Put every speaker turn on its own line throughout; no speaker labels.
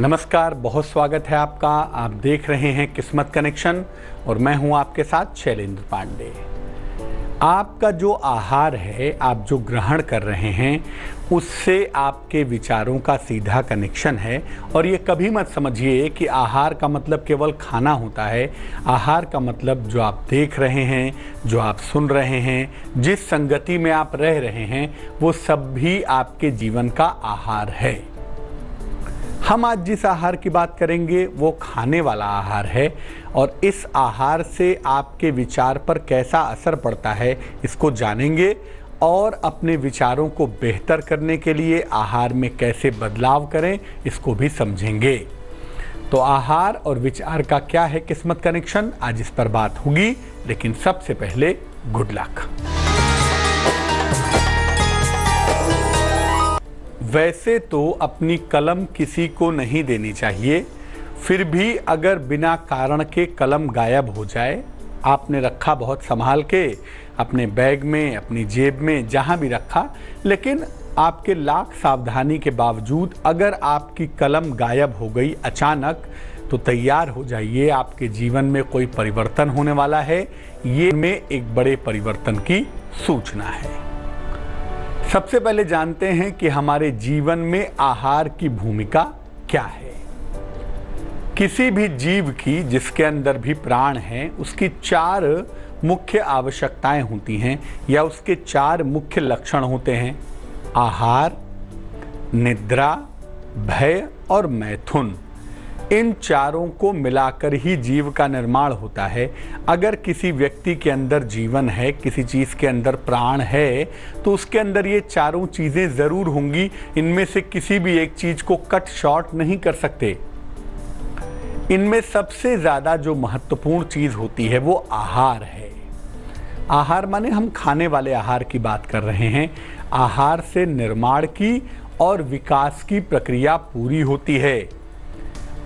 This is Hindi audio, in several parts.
नमस्कार, बहुत स्वागत है आपका। आप देख रहे हैं किस्मत कनेक्शन और मैं हूं आपके साथ शैलेंद्र पांडे। आपका जो आहार है, आप जो ग्रहण कर रहे हैं, उससे आपके विचारों का सीधा कनेक्शन है। और ये कभी मत समझिए कि आहार का मतलब केवल खाना होता है। आहार का मतलब जो आप देख रहे हैं, जो आप सुन रहे हैं, जिस संगति में आप रह रहे हैं, वो सब भी आपके जीवन का आहार है। हम आज जिस आहार की बात करेंगे वो खाने वाला आहार है और इस आहार से आपके विचार पर कैसा असर पड़ता है इसको जानेंगे और अपने विचारों को बेहतर करने के लिए आहार में कैसे बदलाव करें इसको भी समझेंगे। तो आहार और विचार का क्या है किस्मत कनेक्शन, आज इस पर बात होगी। लेकिन सबसे पहले गुड लक। वैसे तो अपनी कलम किसी को नहीं देनी चाहिए, फिर भी अगर बिना कारण के कलम गायब हो जाए, आपने रखा बहुत संभाल के अपने बैग में, अपनी जेब में, जहां भी रखा, लेकिन आपके लाख सावधानी के बावजूद अगर आपकी कलम गायब हो गई अचानक, तो तैयार हो जाइए, आपके जीवन में कोई परिवर्तन होने वाला है। ये में एक बड़े परिवर्तन की सूचना है। सबसे पहले जानते हैं कि हमारे जीवन में आहार की भूमिका क्या है। किसी भी जीव की, जिसके अंदर भी प्राण है, उसकी 4 मुख्य आवश्यकताएं होती हैं या उसके 4 मुख्य लक्षण होते हैं: आहार, निद्रा, भय और मैथुन। इन चारों को मिलाकर ही जीव का निर्माण होता है। अगर किसी व्यक्ति के अंदर जीवन है, किसी चीज़ के अंदर प्राण है, तो उसके अंदर ये चारों चीज़ें ज़रूर होंगी। इनमें से किसी भी एक चीज़ को कट शॉर्ट नहीं कर सकते। इनमें सबसे ज़्यादा जो महत्वपूर्ण चीज़ होती है वो आहार है। आहार माने हम खाने वाले आहार की बात कर रहे हैं। आहार से निर्माण की और विकास की प्रक्रिया पूरी होती है।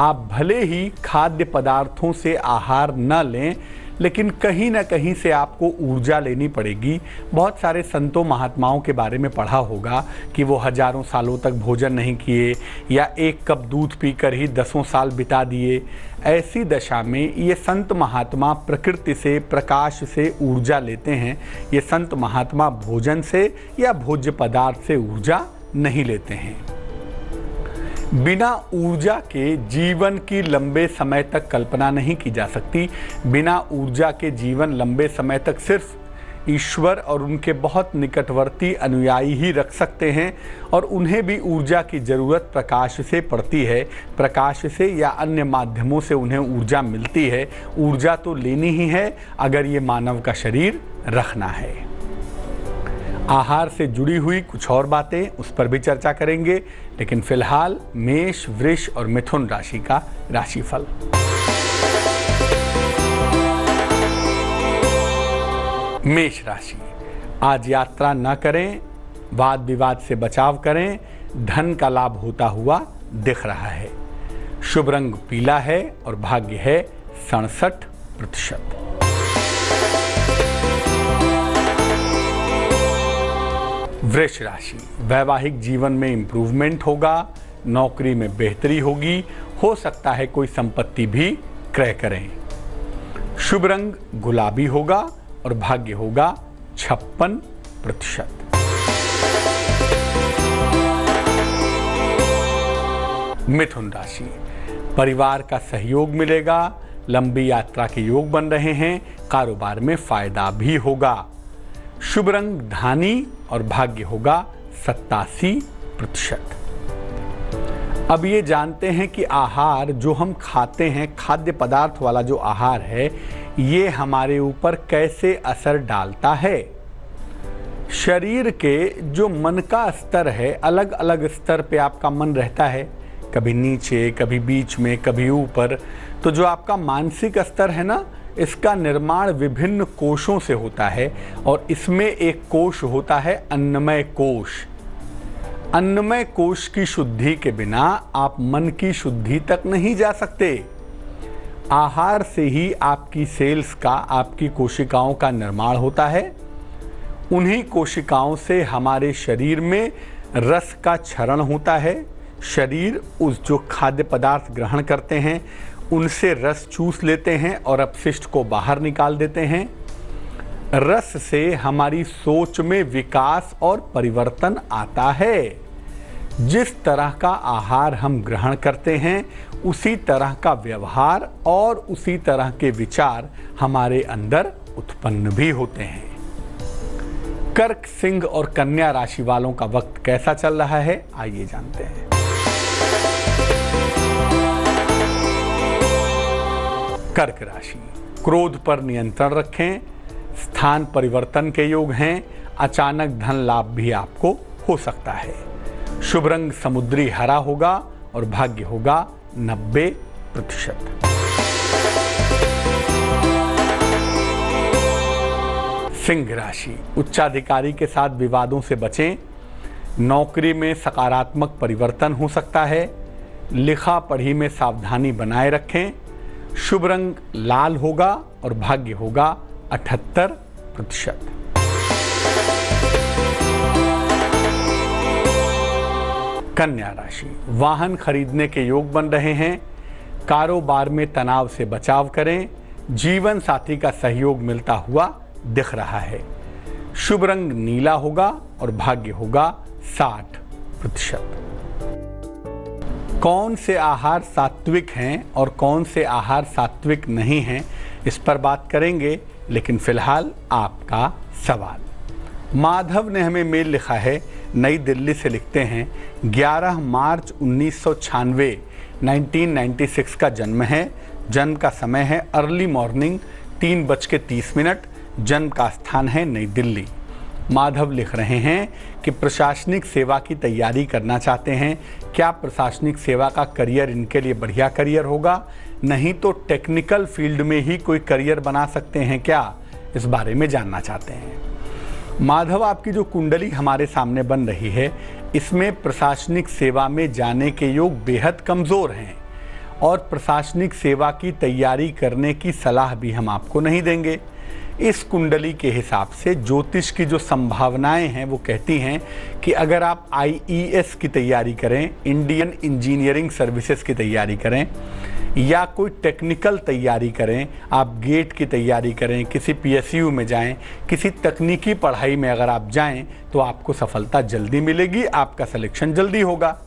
आप भले ही खाद्य पदार्थों से आहार न लें, लेकिन कहीं ना कहीं से आपको ऊर्जा लेनी पड़ेगी। बहुत सारे संतों महात्माओं के बारे में पढ़ा होगा कि वो हजारों सालों तक भोजन नहीं किए या 1 कप दूध पीकर ही 10 साल बिता दिए। ऐसी दशा में ये संत महात्मा प्रकृति से, प्रकाश से ऊर्जा लेते हैं। ये संत महात्मा भोजन से या भोज्य पदार्थ से ऊर्जा नहीं लेते हैं। बिना ऊर्जा के जीवन की लंबे समय तक कल्पना नहीं की जा सकती। बिना ऊर्जा के जीवन लंबे समय तक सिर्फ ईश्वर और उनके बहुत निकटवर्ती अनुयायी ही रख सकते हैं और उन्हें भी ऊर्जा की ज़रूरत प्रकाश से पड़ती है। प्रकाश से या अन्य माध्यमों से उन्हें ऊर्जा मिलती है। ऊर्जा तो लेनी ही है अगर ये मानव का शरीर रखना है। आहार से जुड़ी हुई कुछ और बातें, उस पर भी चर्चा करेंगे। लेकिन फिलहाल मेष, वृष और मिथुन राशि का राशिफल। मेष राशि, आज यात्रा न करें, वाद विवाद से बचाव करें। धन का लाभ होता हुआ दिख रहा है। शुभ रंग पीला है और भाग्य है 67%। वृष राशि, वैवाहिक जीवन में इम्प्रूवमेंट होगा, नौकरी में बेहतरी होगी, हो सकता है कोई संपत्ति भी क्रय करें। शुभ रंग गुलाबी होगा और भाग्य होगा 56%। मिथुन राशि, परिवार का सहयोग मिलेगा, लंबी यात्रा के योग बन रहे हैं, कारोबार में फायदा भी होगा। शुभ रंग धानी और भाग्य होगा 87%। अब ये जानते हैं कि आहार जो हम खाते हैं, खाद्य पदार्थ वाला जो आहार है, ये हमारे ऊपर कैसे असर डालता है। शरीर के जो मन का स्तर है, अलग अलग स्तर पे आपका मन रहता है, कभी नीचे, कभी बीच में, कभी ऊपर। तो जो आपका मानसिक स्तर है ना, इसका निर्माण विभिन्न कोशों से होता है और इसमें एक कोश होता है अन्नमय कोश। अन्नमय कोश की शुद्धि के बिना आप मन की शुद्धि तक नहीं जा सकते। आहार से ही आपकी सेल्स का, आपकी कोशिकाओं का निर्माण होता है। उन्हीं कोशिकाओं से हमारे शरीर में रस का क्षरण होता है, शरीर उस जो खाद्य पदार्थ ग्रहण करते हैं उनसे रस चूस लेते हैं और अपशिष्ट को बाहर निकाल देते हैं। रस से हमारी सोच में विकास और परिवर्तन आता है। जिस तरह का आहार हम ग्रहण करते हैं उसी तरह का व्यवहार और उसी तरह के विचार हमारे अंदर उत्पन्न भी होते हैं। कर्क, सिंह और कन्या राशि वालों का वक्त कैसा चल रहा है, आइए जानते हैं। कर्क राशि, क्रोध पर नियंत्रण रखें। स्थान परिवर्तन के योग हैं। अचानक धन लाभ भी आपको हो सकता है। शुभ रंग समुद्री हरा होगा और भाग्य होगा 90%। सिंह राशि, उच्चाधिकारी के साथ विवादों से बचें। नौकरी में सकारात्मक परिवर्तन हो सकता है। लिखा पढ़ी में सावधानी बनाए रखें। शुभ रंग लाल होगा और भाग्य होगा 78%। कन्या राशि, वाहन खरीदने के योग बन रहे हैं। कारोबार में तनाव से बचाव करें। जीवन साथी का सहयोग मिलता हुआ दिख रहा है। शुभ रंग नीला होगा और भाग्य होगा 60%। कौन से आहार सात्विक हैं और कौन से आहार सात्विक नहीं हैं, इस पर बात करेंगे, लेकिन फिलहाल आपका सवाल। माधव ने हमें मेल लिखा है, नई दिल्ली से लिखते हैं, 11 मार्च 1996 1996 का जन्म है। जन्म का समय है अर्ली मॉर्निंग 3:30। जन्म का स्थान है नई दिल्ली। माधव लिख रहे हैं कि प्रशासनिक सेवा की तैयारी करना चाहते हैं। क्या प्रशासनिक सेवा का करियर इनके लिए बढ़िया करियर होगा? नहीं तो टेक्निकल फील्ड में ही कोई करियर बना सकते हैं क्या? इस बारे में जानना चाहते हैं। माधव, आपकी जो कुंडली हमारे सामने बन रही है, इसमें प्रशासनिक सेवा में जाने के योग बेहद कमज़ोर हैं और प्रशासनिक सेवा की तैयारी करने की सलाह भी हम आपको नहीं देंगे। इस कुंडली के हिसाब से ज्योतिष की जो संभावनाएं हैं वो कहती हैं कि अगर आप IES की तैयारी करें, इंडियन इंजीनियरिंग सर्विसेज की तैयारी करें, या कोई टेक्निकल तैयारी करें, आप गेट की तैयारी करें, किसी PSU में जाएं, किसी तकनीकी पढ़ाई में अगर आप जाएं तो आपको सफलता जल्दी मिलेगी, आपका सिलेक्शन जल्दी होगा।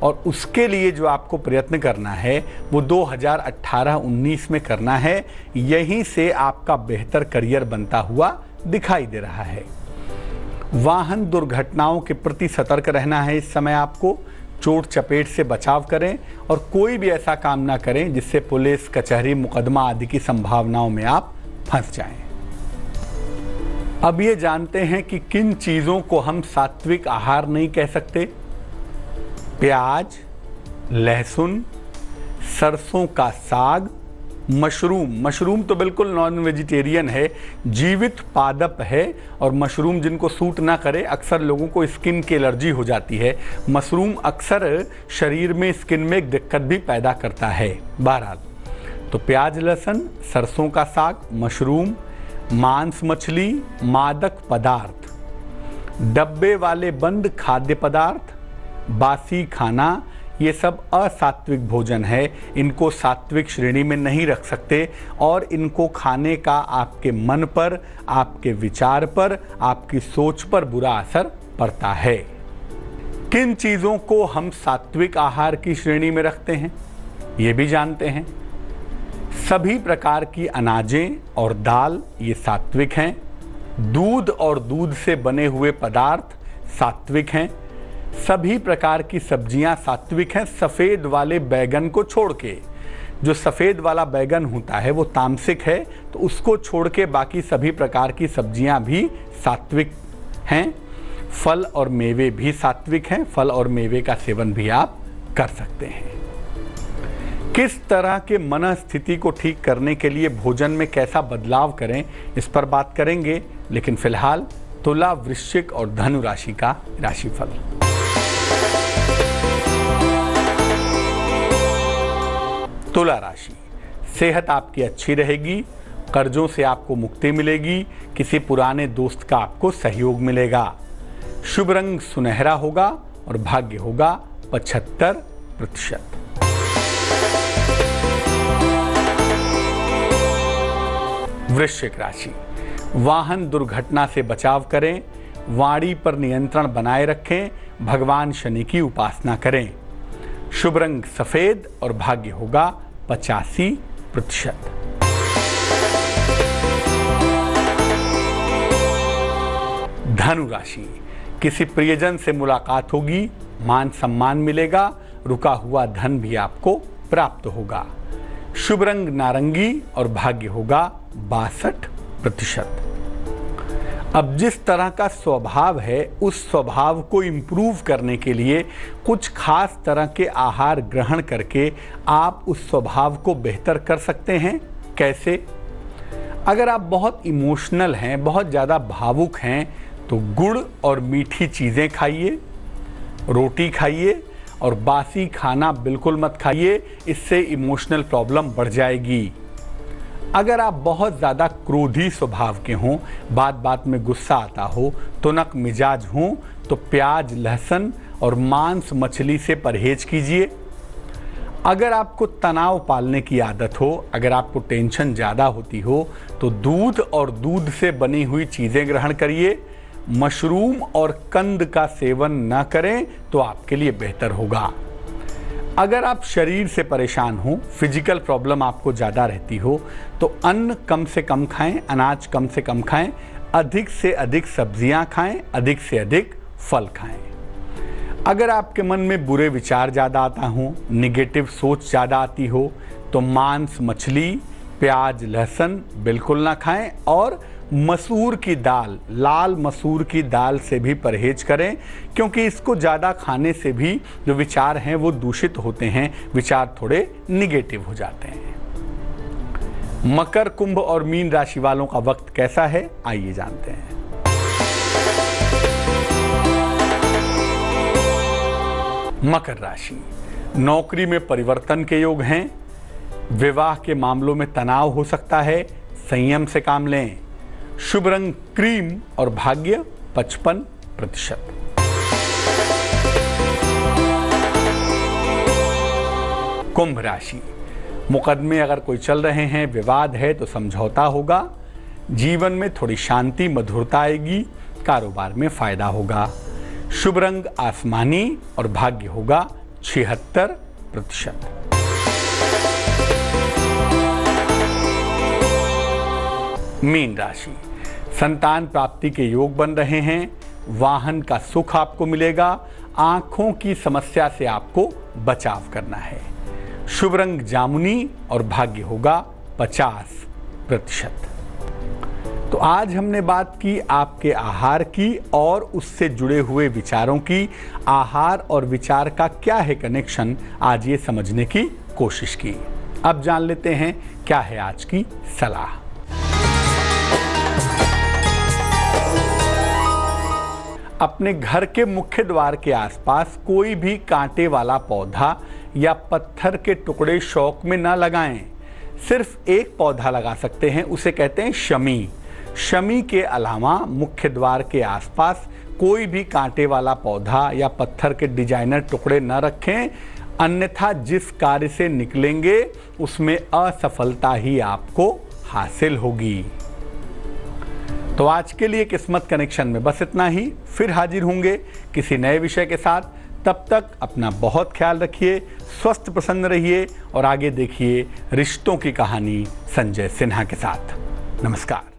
और उसके लिए जो आपको प्रयत्न करना है वो 2018-19 में करना है। यहीं से आपका बेहतर करियर बनता हुआ दिखाई दे रहा है। वाहन दुर्घटनाओं के प्रति सतर्क रहना है। इस समय आपको चोट चपेट से बचाव करें और कोई भी ऐसा काम ना करें जिससे पुलिस, कचहरी, मुकदमा आदि की संभावनाओं में आप फंस जाएं। अब ये जानते हैं कि किन चीज़ों को हम सात्विक आहार नहीं कह सकते। प्याज, लहसुन, सरसों का साग, मशरूम तो बिल्कुल नॉन वेजिटेरियन है, जीवित पादप है। और मशरूम जिनको सूट ना करे, अक्सर लोगों को स्किन की एलर्जी हो जाती है। मशरूम अक्सर शरीर में स्किन में एक दिक्कत भी पैदा करता है। बहरहाल, तो प्याज, लहसुन, सरसों का साग, मशरूम, मांस, मछली, मादक पदार्थ, डब्बे वाले बंद खाद्य पदार्थ, बासी खाना, ये सब असात्विक भोजन है। इनको सात्विक श्रेणी में नहीं रख सकते और इनको खाने का आपके मन पर, आपके विचार पर, आपकी सोच पर बुरा असर पड़ता है। किन चीज़ों को हम सात्विक आहार की श्रेणी में रखते हैं ये भी जानते हैं। सभी प्रकार की अनाजें और दाल ये सात्विक हैं। दूध और दूध से बने हुए पदार्थ सात्विक हैं। सभी प्रकार की सब्जियां सात्विक हैं, सफ़ेद वाले बैगन को छोड़ के। जो सफ़ेद वाला बैगन होता है वो तामसिक है, तो उसको छोड़ के बाकी सभी प्रकार की सब्जियां भी सात्विक हैं। फल और मेवे भी सात्विक हैं। फल और मेवे का सेवन भी आप कर सकते हैं। किस तरह के मन स्थिति को ठीक करने के लिए भोजन में कैसा बदलाव करें, इस पर बात करेंगे, लेकिन फिलहाल तुला, वृश्चिक और धनु राशि का राशिफल। तुला राशि, सेहत आपकी अच्छी रहेगी। कर्जों से आपको मुक्ति मिलेगी। किसी पुराने दोस्त का आपको सहयोग मिलेगा। शुभ रंग सुनहरा होगा और भाग्य होगा 75%। वृश्चिक राशि, वाहन दुर्घटना से बचाव करें, वाणी पर नियंत्रण बनाए रखें, भगवान शनि की उपासना करें। शुभ रंग सफेद और भाग्य होगा 85%। धनु राशि, किसी प्रियजन से मुलाकात होगी, मान सम्मान मिलेगा, रुका हुआ धन भी आपको प्राप्त होगा। शुभ रंग नारंगी और भाग्य होगा 62%। अब जिस तरह का स्वभाव है, उस स्वभाव को इम्प्रूव करने के लिए कुछ खास तरह के आहार ग्रहण करके आप उस स्वभाव को बेहतर कर सकते हैं। कैसे? अगर आप बहुत इमोशनल हैं, बहुत ज़्यादा भावुक हैं, तो गुड़ और मीठी चीज़ें खाइए, रोटी खाइए और बासी खाना बिल्कुल मत खाइए, इससे इमोशनल प्रॉब्लम बढ़ जाएगी। अगर आप बहुत ज़्यादा क्रोधी स्वभाव के हों, बात बात में गुस्सा आता हो, तुनक मिजाज हों, तो प्याज, लहसुन और मांस मछली से परहेज कीजिए। अगर आपको तनाव पालने की आदत हो, अगर आपको टेंशन ज़्यादा होती हो, तो दूध और दूध से बनी हुई चीज़ें ग्रहण करिए। मशरूम और कंद का सेवन न करें तो आपके लिए बेहतर होगा। अगर आप शरीर से परेशान हो, फिजिकल प्रॉब्लम आपको ज़्यादा रहती हो, तो अन्न कम से कम खाएं, अनाज कम से कम खाएं, अधिक से अधिक सब्जियां खाएं, अधिक से अधिक फल खाएं। अगर आपके मन में बुरे विचार ज़्यादा आता हो, निगेटिव सोच ज़्यादा आती हो, तो मांस, मछली, प्याज, लहसुन बिल्कुल ना खाएं और मसूर की दाल, लाल मसूर की दाल से भी परहेज करें, क्योंकि इसको ज़्यादा खाने से भी जो विचार हैं वो दूषित होते हैं, विचार थोड़े निगेटिव हो जाते हैं। मकर, कुंभ और मीन राशि वालों का वक्त कैसा है, आइए जानते हैं। मकर राशि, नौकरी में परिवर्तन के योग हैं, विवाह के मामलों में तनाव हो सकता है, संयम से काम लें। शुभ रंग क्रीम और भाग्य 55%। कुंभ राशि, मुकदमे अगर कोई चल रहे हैं, विवाद है तो समझौता होगा। जीवन में थोड़ी शांति, मधुरता आएगी, कारोबार में फायदा होगा। शुभ रंग आसमानी और भाग्य होगा 76%। मीन राशि, संतान प्राप्ति के योग बन रहे हैं, वाहन का सुख आपको मिलेगा, आंखों की समस्या से आपको बचाव करना है। शुभ रंग जामुनी और भाग्य होगा 50%। तो आज हमने बात की आपके आहार की और उससे जुड़े हुए विचारों की। आहार और विचार का क्या है कनेक्शन, आज ये समझने की कोशिश की। अब जान लेते हैं क्या है आज की सलाह। अपने घर के मुख्य द्वार के आसपास कोई भी कांटे वाला पौधा या पत्थर के टुकड़े शौक में न लगाएं। सिर्फ एक पौधा लगा सकते हैं, उसे कहते हैं शमी। शमी के अलावा मुख्य द्वार के आसपास कोई भी कांटे वाला पौधा या पत्थर के डिजाइनर टुकड़े न रखें, अन्यथा जिस कार्य से निकलेंगे उसमें असफलता ही आपको हासिल होगी। तो आज के लिए किस्मत कनेक्शन में बस इतना ही। फिर हाजिर होंगे किसी नए विषय के साथ। तब तक अपना बहुत ख्याल रखिए, स्वस्थ प्रसन्न रहिए और आगे देखिए रिश्तों की कहानी संजय सिन्हा के साथ। नमस्कार।